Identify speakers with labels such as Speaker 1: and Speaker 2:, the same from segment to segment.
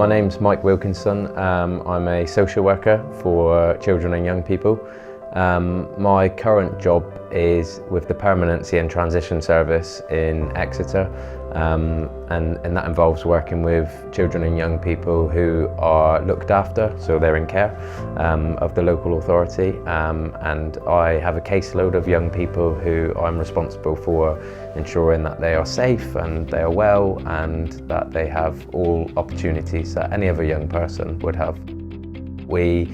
Speaker 1: My name's Mike Wilkinson. I'm a social worker for children and young people. My current job is with the Permanency and Transition Service in Exeter, and that involves working with children and young people who are looked after, so they're in care of the local authority, and I have a caseload of young people who I'm responsible for ensuring that they are safe and they are well and that they have all opportunities that any other young person would have. We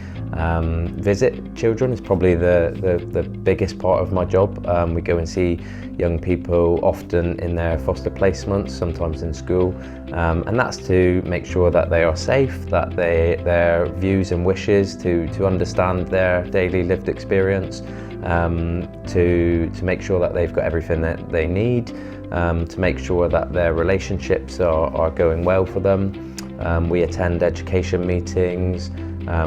Speaker 1: visit children is probably the biggest part of my job. We go and see young people often in their foster placements, sometimes in school, and that's to make sure that they are safe, that their views and wishes to understand their daily lived experience, to make sure that they've got everything that they need, to make sure that their relationships are going well for them. We attend education meetings.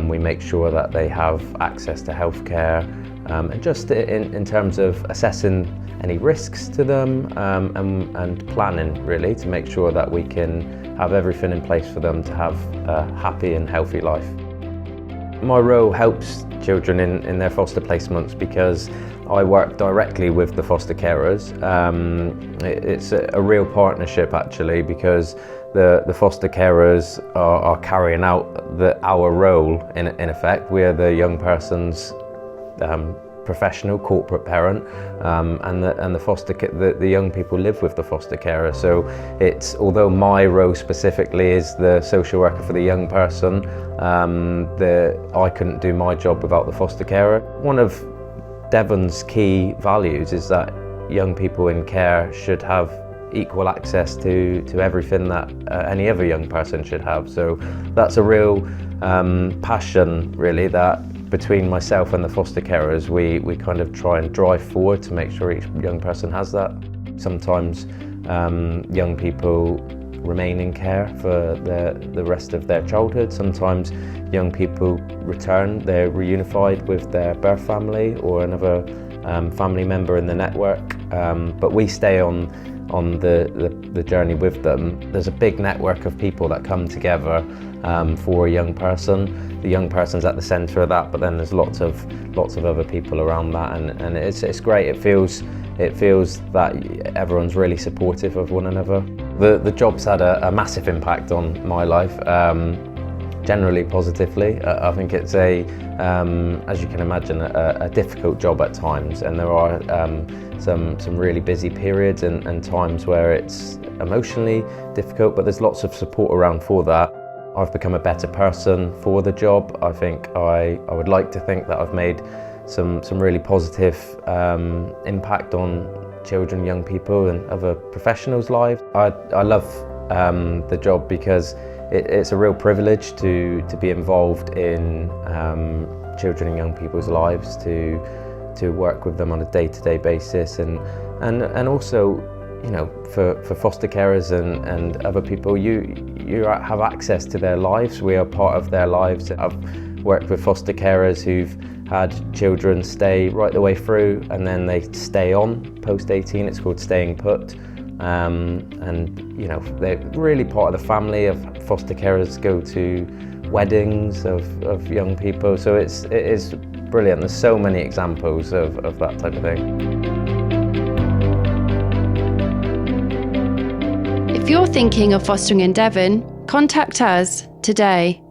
Speaker 1: We make sure that they have access to healthcare, and just in terms of assessing any risks to them, and planning really to make sure that we can have everything in place for them to have a happy and healthy life. My role helps children in their foster placements because I work directly with the foster carers. It's a real partnership actually, because the foster carers are carrying out our role in effect. We are the young person's professional corporate parent, and the young people live with the foster carer. So although my role specifically is the social worker for the young person, I couldn't do my job without the foster carer. One of Devon's key values is that young people in care should have equal access to everything that any other young person should have. So that's a real passion really, that between myself and the foster carers we kind of try and drive forward to make sure each young person has that. Sometimes young people remain in care for the rest of their childhood. Sometimes young people return, they're reunified with their birth family or another family member in the network, but we stay on the journey with them. There's a big network of people that come together for a young person. The young person's at the centre of that, but then there's lots of other people around that, and it's great. It feels that everyone's really supportive of one another. The job's had a massive impact on my life, generally positively. I think it's as you can imagine, a difficult job at times, and there are some really busy periods and times where it's emotionally difficult, but there's lots of support around for that. I've become a better person for the job. I think I would like to think that I've made some really positive impact on children, young people and other professionals' lives. I love the job because it's a real privilege to be involved in children and young people's lives, to work with them on a day-to-day basis, and also, you know, for foster carers and other people, you have access to their lives. We are part of their lives. I've worked with foster carers who've had children stay right the way through, and then they stay on post-18. It's called staying put, and you know, they're really part of the family. Of foster carers go to weddings of young people, so it is brilliant. There's so many examples of that type of thing.
Speaker 2: If you're thinking of fostering in Devon, contact us today.